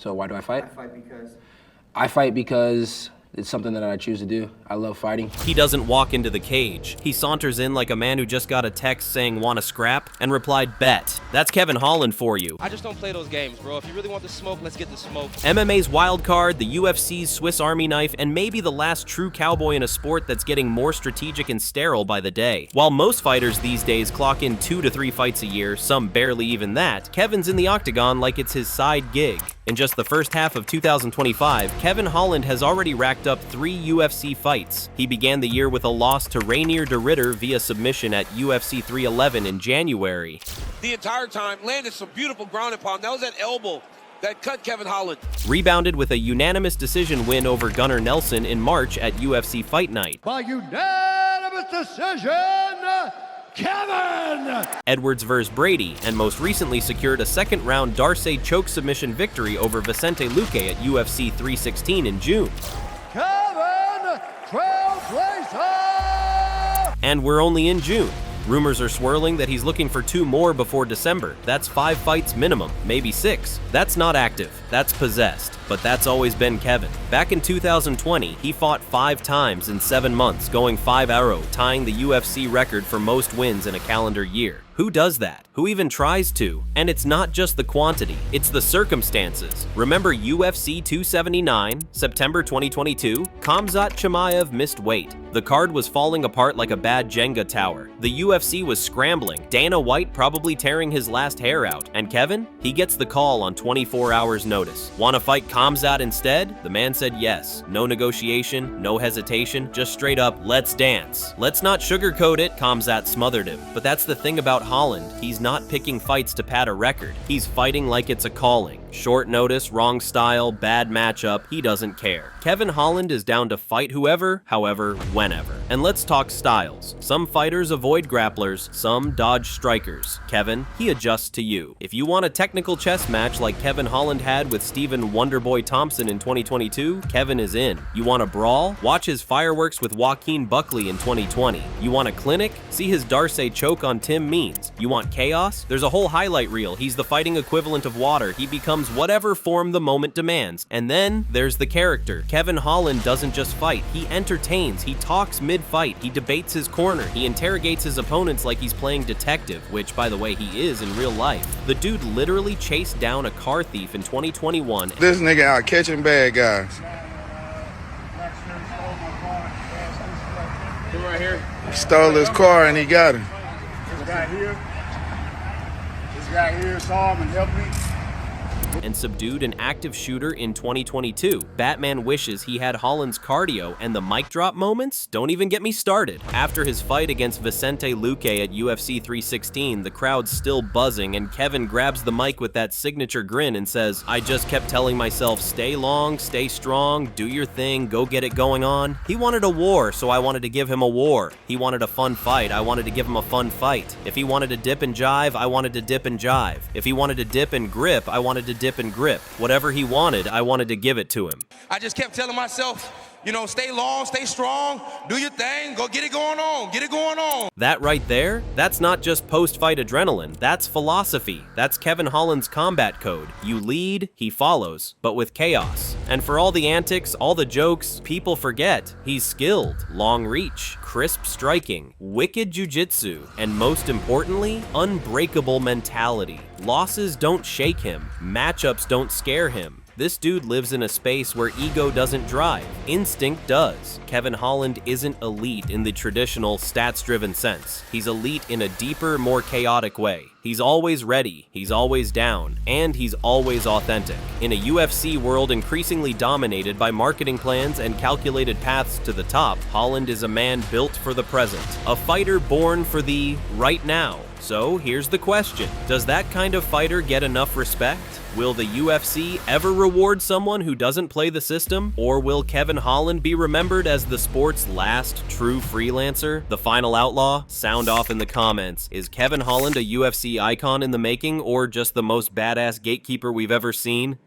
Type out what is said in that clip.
So why do I fight? I fight because? I fight because it's something that I choose to do. I love fighting. He doesn't walk into the cage. He saunters in like a man who just got a text saying "wanna scrap" and replied "bet." That's Kevin Holland for you. I just don't play those games, bro. If you really want the smoke, let's get the smoke. MMA's wild card, the UFC's Swiss Army knife, and maybe the last true cowboy in a sport that's getting more strategic and sterile by the day. While most fighters these days clock in 2 to 3 fights a year, some barely even that, Kevin's in the octagon like it's his side gig. In just the first half of 2025, Kevin Holland has already racked up 3 UFC fights. He began the year with a loss to Reinier de Ridder via submission at UFC 311 in January. The entire time, landed some beautiful ground and pound. That was that elbow that cut Kevin Holland. Rebounded with a unanimous decision win over Gunnar Nelson in March at UFC Fight Night. By unanimous decision, Kevin! Edwards vs. Brady, and most recently secured a second-round Darce choke submission victory over Vicente Luque at UFC 316 in June. Kevin, trailblazer! And we're only in June. Rumors are swirling that he's looking for 2 more before December. That's 5 fights minimum, maybe 6. That's not active, that's possessed. But that's always been Kevin. Back in 2020, he fought 5 times in 7 months, going 5-0, tying the UFC record for most wins in a calendar year. Who does that? Who even tries to? And it's not just the quantity, it's the circumstances. Remember UFC 279, September 2022? Khamzat Chimaev missed weight. The card was falling apart like a bad Jenga tower. The UFC was scrambling, Dana White probably tearing his last hair out. And Kevin? He gets the call on 24 hours notice. Wanna fight Khamzat instead? The man said yes. No negotiation, no hesitation, just straight up, let's dance. Let's not sugarcoat it, Khamzat smothered him. But that's the thing about Holland, he's not picking fights to pad a record. He's fighting like it's a calling. Short notice, wrong style, bad matchup, he doesn't care. Kevin Holland is down to fight whoever, however, whenever. And let's talk styles. Some fighters avoid grapplers, some dodge strikers. Kevin, he adjusts to you. If you want a technical chess match like Kevin Holland had with Stephen Wonderboy Thompson in 2022, Kevin is in. You want a brawl? Watch his fireworks with Joaquin Buckley in 2020. You want a clinic? See his Darce choke on Tim Means. You want chaos? There's a whole highlight reel. He's the fighting equivalent of water. He becomes whatever form the moment demands. And then there's the character. Kevin Holland doesn't just fight. He entertains. He talks mid-fight. He debates his corner. He interrogates his opponents like he's playing detective, which, by the way, he is in real life. The dude literally chased down a car thief in 2021. This nigga out catching bad guys. Right here. He stole his car and he got him. This guy here saw him and helped me. And subdued an active shooter in 2022. Batman wishes he had Holland's cardio, and the mic drop moments? Don't even get me started. After his fight against Vicente Luque at UFC 316, the crowd's still buzzing, and Kevin grabs the mic with that signature grin and says, "I just kept telling myself, stay long, stay strong, do your thing, go get it going on." He wanted a war, so I wanted to give him a war. He wanted a fun fight, I wanted to give him a fun fight. If he wanted to dip and jive, I wanted to dip and jive. If he wanted to dip and grip, I wanted to dip and grip. Whatever he wanted, I wanted to give it to him. I just kept telling myself, you know, stay long, stay strong, do your thing, go get it going on, get it going on. That right there, that's not just post-fight adrenaline, that's philosophy. That's Kevin Holland's combat code. You lead, he follows, but with chaos. And for all the antics, all the jokes, people forget, he's skilled, long reach, crisp striking, wicked jiu-jitsu, and most importantly, unbreakable mentality. Losses don't shake him, matchups don't scare him. This dude lives in a space where ego doesn't drive, instinct does. Kevin Holland isn't elite in the traditional stats-driven sense. He's elite in a deeper, more chaotic way. He's always ready, he's always down, and he's always authentic. In a UFC world increasingly dominated by marketing plans and calculated paths to the top, Holland is a man built for the present, a fighter born for the right now. So here's the question, does that kind of fighter get enough respect? Will the UFC ever reward someone who doesn't play the system? Or will Kevin Holland be remembered as the sport's last true freelancer? The final outlaw? Sound off in the comments. Is Kevin Holland a UFC icon in the making, or just the most badass gatekeeper we've ever seen?